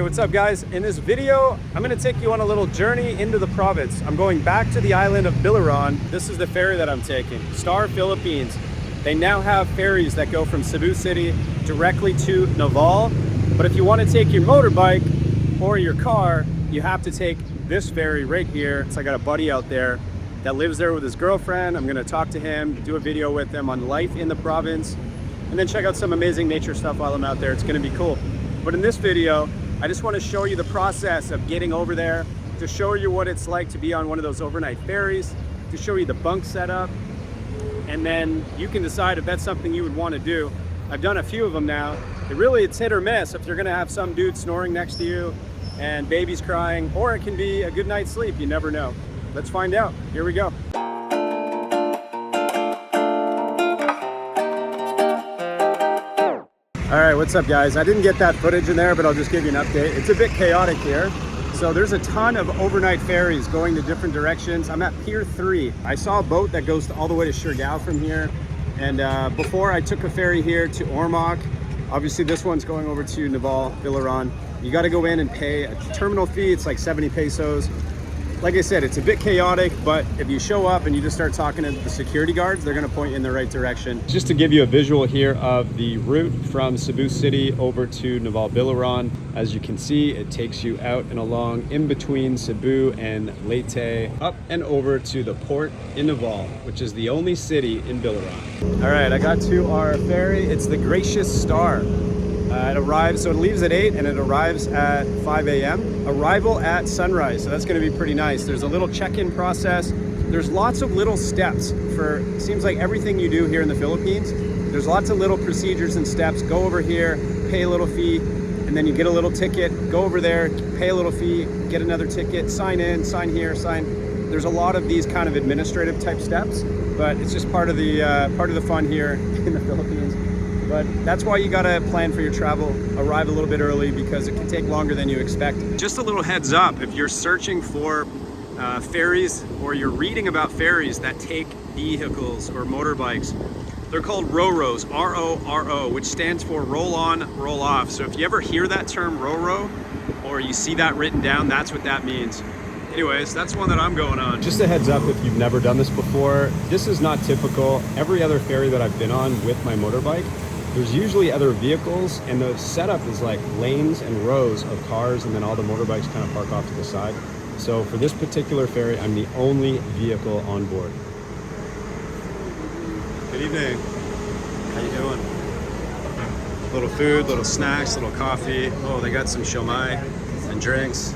Hey, what's up guys? In this video, I'm gonna take you on a little journey into the province. I'm going back to the island of Biliran. This is the ferry that I'm taking, Star Philippines. They now have ferries that go from Cebu City directly to Naval. But if you wanna take your motorbike or your car, you have to take this ferry right here. So I got a buddy out there that lives there with his girlfriend. I'm gonna talk to him, do a video with him on life in the province, and then check out some amazing nature stuff while I'm out there. It's gonna be cool. But in this video, I just want to show you the process of getting over there, to show you what it's like to be on one of those overnight ferries, to show you the bunk setup, and then you can decide if that's something you would want to do. I've done a few of them now. It's hit or miss if you're going to have some dude snoring next to you and babies crying, or it can be a good night's sleep. You never know. Let's find out. Here we go. All right, what's up guys? I didn't get that footage in there, but I'll just give you an update. It's a bit chaotic here. So there's a ton of overnight ferries going to different directions. I'm at Pier 3. I saw a boat that goes all the way to Siargao from here. And before I took a ferry here to Ormoc. Obviously this one's going over to Naval, Biliran. You gotta go in and pay a terminal fee. It's like 70 pesos. Like I said, it's a bit chaotic, but if you show up and you just start talking to the security guards, they're gonna point you in the right direction. Just to give you a visual here of the route from Cebu City over to Naval Biliran. As you can see, it takes you out and along in between Cebu and Leyte, up and over to the port in Naval, which is the only city in Biliran. All right, I got to our ferry. It's the Gracious Star. It arrives, so it leaves at 8 and it arrives at 5 a.m. Arrival at sunrise, so that's gonna be pretty nice. There's a little check-in process. There's lots of little steps for, it seems like everything you do here in the Philippines. There's lots of little procedures and steps. Go over here, pay a little fee, and then you get a little ticket. Go over there, pay a little fee, get another ticket, sign in, sign here, sign. There's a lot of these kind of administrative type steps, but it's just part of the fun here in the Philippines. But that's why you gotta plan for your travel, arrive a little bit early because it can take longer than you expect. Just a little heads up, if you're searching for ferries or you're reading about ferries that take vehicles or motorbikes, they're called RoRos, R-O-R-O, which stands for roll on, roll off. So if you ever hear that term RoRo or you see that written down, that's what that means. Anyways, that's one that I'm going on. Just a heads up if you've never done this before, this is not typical. Every other ferry that I've been on with my motorbike, there's usually other vehicles, and the setup is like lanes and rows of cars, and then all the motorbikes kind of park off to the side. So for this particular ferry, I'm the only vehicle on board. Good evening. How you doing? Little food, little snacks, little coffee. Oh, they got some siomai and drinks.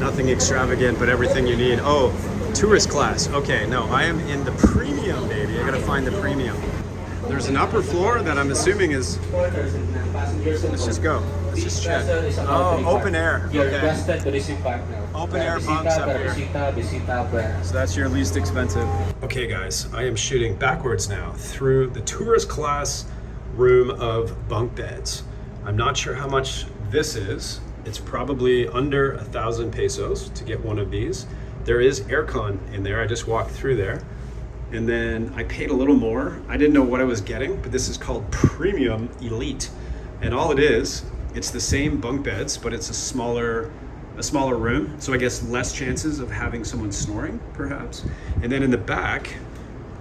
Nothing extravagant, but everything you need. Oh, tourist class. Okay, no, I am in the premium, baby. I gotta find the premium. There's an upper floor that I'm assuming is, let's just go. Let's just check. Oh, open air. Okay. Open air bunks up here. So that's your least expensive. Okay guys, I am shooting backwards now through the tourist class room of bunk beds. I'm not sure how much this is. It's probably under 1,000 pesos to get one of these. There is aircon in there. I just walked through there. And then I paid a little more. I didn't know what I was getting, but this is called Premium Elite. And all it is, it's the same bunk beds, but it's a smaller room. So I guess less chances of having someone snoring, perhaps. And then in the back,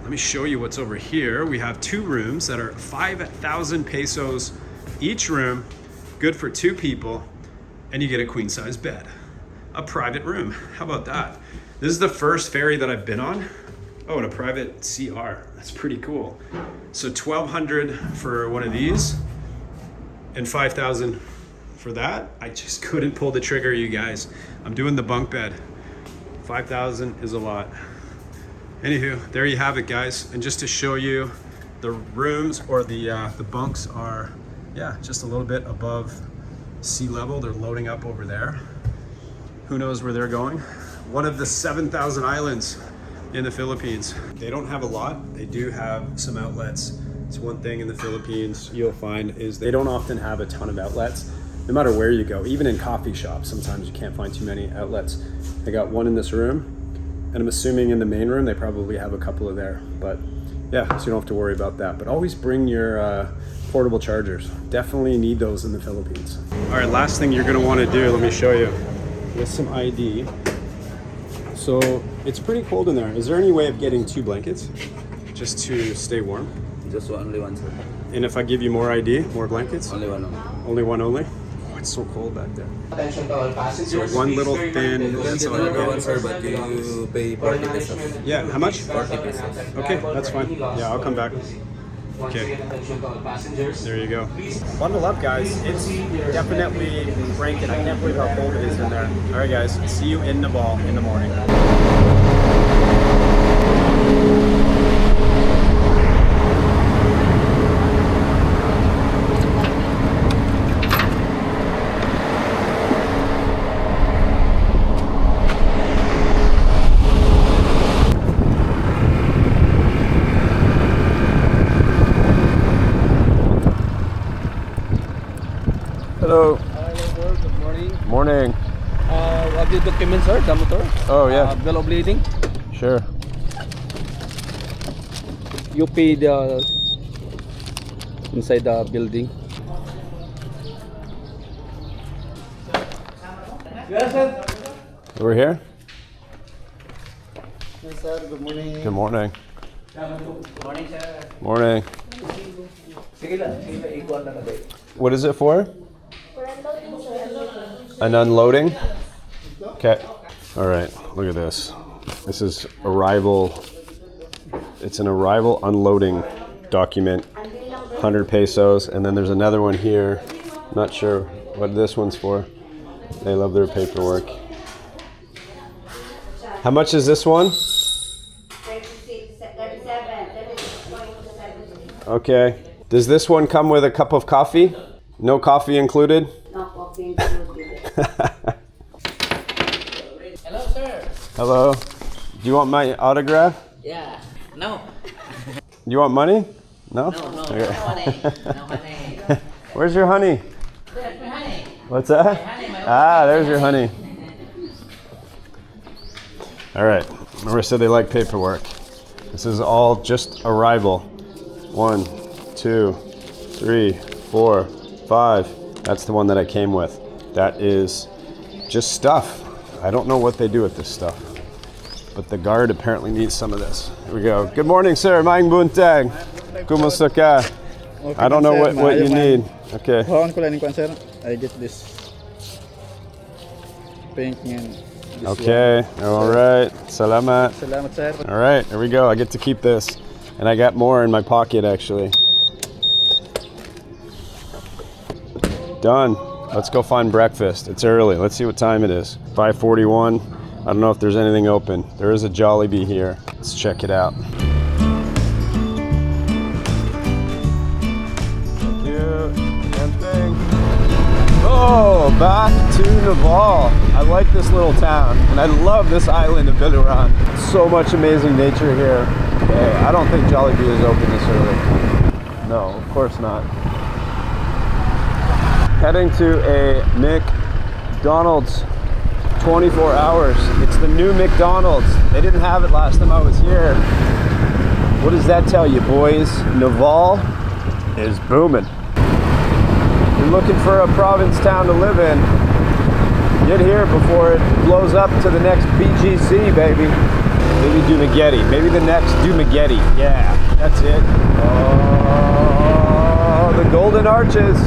let me show you what's over here. We have 2 rooms that are 5,000 pesos each room, good for 2 people, and you get a queen size bed. A private room, how about that? This is the first ferry that I've been on. Oh, and a private CR, that's pretty cool. So 1,200 for one of these and 5,000 for that. I just couldn't pull the trigger, you guys. I'm doing the bunk bed. 5,000 is a lot. Anywho, there you have it, guys. And just to show you, the rooms or the bunks are, yeah, just a little bit above sea level. They're loading up over there. Who knows where they're going? One of the 7,000 islands in the Philippines. They don't have a lot. They do have some outlets. It's one thing in the Philippines you'll find is they don't often have a ton of outlets. No matter where you go, even in coffee shops, sometimes you can't find too many outlets. They got one in this room, and I'm assuming in the main room they probably have a couple of there. But Yeah, so you don't have to worry about that. But always bring your portable chargers. Definitely need those in the Philippines. All right, last thing you're gonna wanna do, let me show you. With some ID. So it's pretty cold in there. Is there any way of getting 2 blankets just to stay warm? Just only one, sir. And if I give you more ID, more blankets? Only one. Only one only? Oh, it's so cold back there. Attention to all passengers. So one little thin, that's all I Only one, get. sir, but you pay 40 pesos. Yeah, how much? 40 pesos. Okay, that's fine. Yeah, I'll come back. Okay. There you go. Bundle up, guys. It's definitely ranking. I can't believe how cold it is in there. All right, guys. See you in Naval in the morning. Hello. Hello, sir. Good morning. Morning. What the documents, sir? The motor? Oh, yeah. Bill of lading. Sure. You pay the inside the building. Yes, sir. We're here? Yes, sir. Good morning. Good morning. Morning, sir. Morning. Sige lang. Ikuan lang natin. What is it for? An unloading? Okay. All right, look at this. This is arrival. It's an arrival unloading document, 100 pesos. And then there's another one here. Not sure what this one's for. They love their paperwork. How much is this one? 37. Okay. Does this one come with a cup of coffee? No coffee included? No coffee included. Hello, sir. Hello. Do you want my autograph? Yeah. No. You want money? No? No, no. Okay. No honey. No honey. Where's your honey? There's my honey. What's that? honey, my Ah, there's your honey. All right. Marissa, they like paperwork. This is all just arrival. 1, 2, 3, 4, 5. That's the one that I came with. That is just stuff. I don't know what they do with this stuff. But the guard apparently needs some of this. Here we go. Good morning, sir. Maing buntag. Kumusta ka? I don't know what you need. Okay. Hawan ko lang yung sir. I get this pink and this Okay. All right. Salamat. one. Salamat sir. All right. Here we go. I get to keep this. And I got more in my pocket, actually. Done. Let's go find breakfast. It's early. Let's see what time it is. 5:41. I don't know if there's anything open. There is a Jollibee here. Let's check it out. Thank you. And thing. Oh, back to Naval. I like this little town, and I love this island of Biliran. So much amazing nature here. Okay, I don't think Jollibee is open this early. No, of course not. Heading to a McDonald's. 24 hours. It's the new McDonald's. They didn't have it last time I was here. What does that tell you, boys? Naval is booming. You're looking for a province town to live in. Get here before it blows up to the next BGC, baby. Maybe Dumageddon. Maybe the next Dumageddon. Yeah, that's it. Oh, the Golden Arches.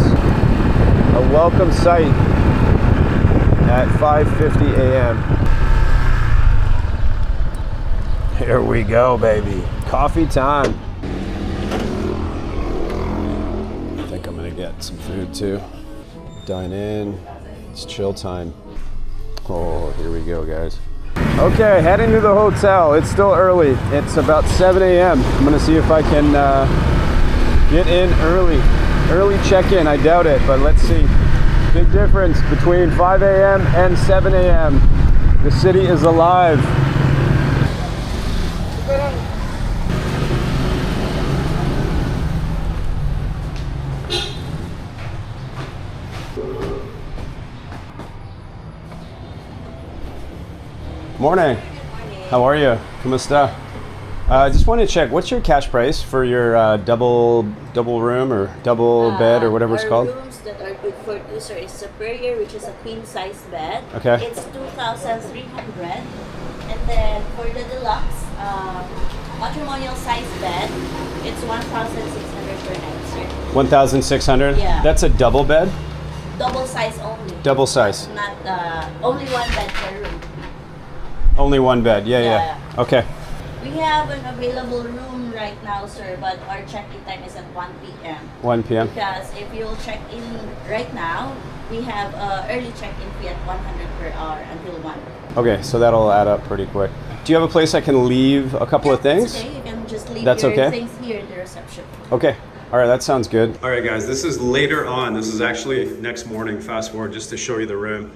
A welcome sight at 5:50 a.m. Here we go, baby. Coffee time. I think I'm gonna get some food too. Dine in. It's chill time. Oh, here we go, guys. Okay, heading to the hotel. It's still early. It's about 7 a.m. I'm gonna see if I can get in early. Early check-in, I doubt it, but let's see. Big difference between 5 a.m. and 7 a.m. The city is alive. Morning. How are you? Kumusta? I just want to check, what's your cash price for your double room or double bed or whatever it's our called? Rooms that are good for two, sir, is Superior, which is a queen size bed. Okay. It's 2,300, and then for the deluxe matrimonial size bed, it's 1,600 per night, sir. 1,600? Yeah. That's a double bed? Double size only. Double size. Not only one bed per room. Only one bed. Yeah. Okay. We have an available room right now, sir, but our check-in time is at 1 p.m. 1 p.m. Because if you'll check in right now, we have early check-in fee at 100 per hour until 1. Okay, so that'll add up pretty quick. Do you have a place I can leave a couple of things? That's okay. You can just leave That's your okay? things here in the reception. Okay. All right, that sounds good. All right, guys, this is later on. This is actually next morning. Fast forward just to show you the room.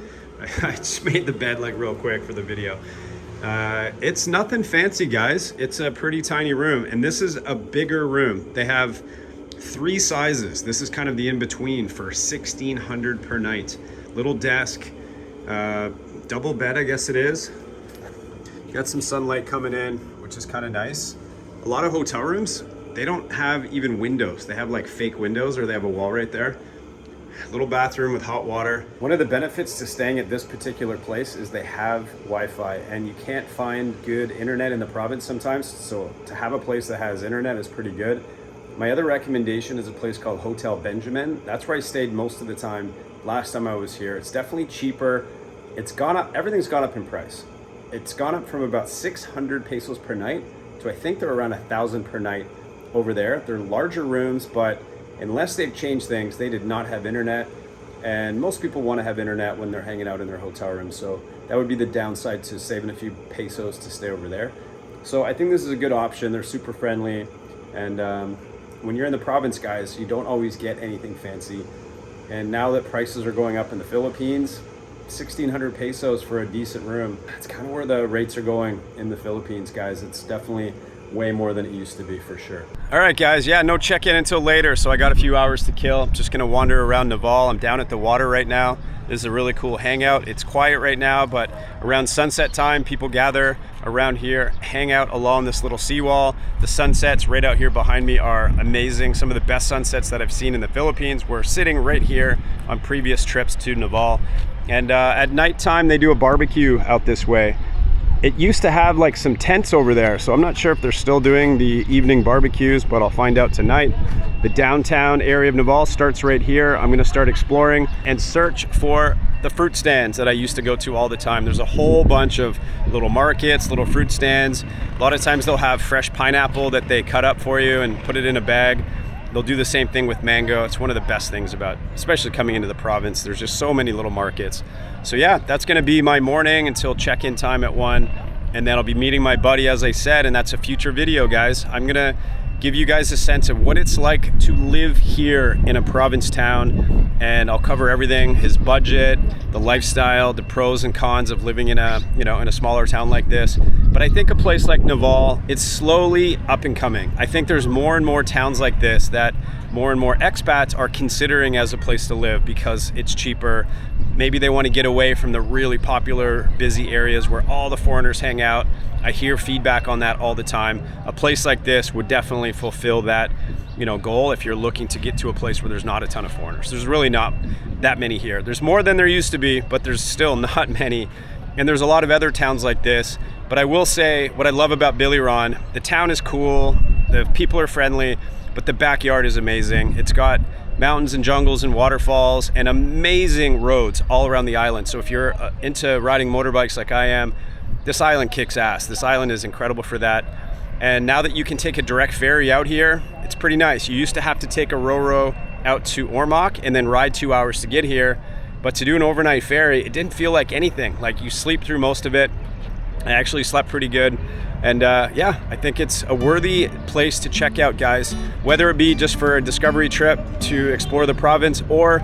I just made the bed like real quick for the video. It's nothing fancy, guys. It's a pretty tiny room, and this is a bigger room. They have 3 sizes. This is kind of the in-between for 1,600 per night. Little desk, double bed, I guess it is. Got some sunlight coming in, which is kind of nice. A lot of hotel rooms, they don't have even windows. They have like fake windows, or they have a wall right there. Little bathroom with hot water. One of the benefits to staying at this particular place is they have Wi-Fi, and you can't find good internet in the province sometimes. So to have a place that has internet is pretty good. My other recommendation is a place called Hotel Benjamin. That's where I stayed most of the time last time I was here. It's definitely cheaper. It's gone up, everything's gone up in price. It's gone up from about 600 pesos per night to I think they're around 1,000 per night over there. They're larger rooms, but unless they've changed things, they did not have internet. And most people want to have internet when they're hanging out in their hotel room. So that would be the downside to saving a few pesos to stay over there. So I think this is a good option. They're super friendly. And when you're in the province, guys, you don't always get anything fancy. And now that prices are going up in the Philippines, 1,600 pesos for a decent room. That's kind of where the rates are going in the Philippines, guys. It's definitely way more than it used to be, for sure. All right, guys, yeah, no check-in until later, so I got a few hours to kill. I'm just gonna wander around Naval. I'm down at the water right now. This is a really cool hangout. It's quiet right now, but around sunset time, people gather around here, hang out along this little seawall. The sunsets right out here behind me are amazing. Some of the best sunsets that I've seen in the Philippines. We're sitting right here on previous trips to Naval. And at nighttime, they do a barbecue out this way. It used to have like some tents over there, so I'm not sure if they're still doing the evening barbecues, but I'll find out tonight. The downtown area of Naval starts right here. I'm gonna start exploring and search for the fruit stands that I used to go to all the time. There's a whole bunch of little markets, little fruit stands. A lot of times they'll have fresh pineapple that they cut up for you and put it in a bag. They'll do the same thing with mango. It's one of the best things about, especially coming into the province. There's just so many little markets. So yeah, that's gonna be my morning until check-in time at 1. And then I'll be meeting my buddy, as I said, and that's a future video, guys. I'm gonna give you guys a sense of what it's like to live here in a province town, and I'll cover everything: his budget, the lifestyle, the pros and cons of living in a, in a smaller town like this. But I think a place like Naval, it's slowly up and coming. I think there's more and more towns like this that more and more expats are considering as a place to live because it's cheaper. Maybe they want to get away from the really popular, busy areas where all the foreigners hang out. I hear feedback on that all the time. A place like this would definitely fulfill that, goal if you're looking to get to a place where there's not a ton of foreigners. There's really not that many here. There's more than there used to be, but there's still not many. And there's a lot of other towns like this. But I will say, what I love about Biliran, the town is cool, the people are friendly, but the backyard is amazing. It's got mountains and jungles and waterfalls and amazing roads all around the island. So if you're into riding motorbikes like I am, this island kicks ass. This island is incredible for that. And now that you can take a direct ferry out here, it's pretty nice. You used to have to take a ro-ro out to Ormoc and then ride 2 hours to get here. But to do an overnight ferry, it didn't feel like anything. Like, you sleep through most of it. I actually slept pretty good. And yeah, I think it's a worthy place to check out, guys. Whether it be just for a discovery trip to explore the province, or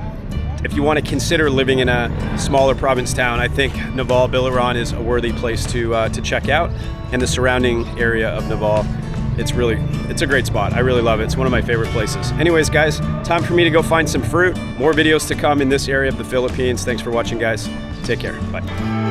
if you want to consider living in a smaller province town, I think Naval, Biliran is a worthy place to check out. And the surrounding area of Naval, it's a great spot. I really love it. It's one of my favorite places. Anyways, guys, time for me to go find some fruit. More videos to come in this area of the Philippines. Thanks for watching, guys. Take care. Bye.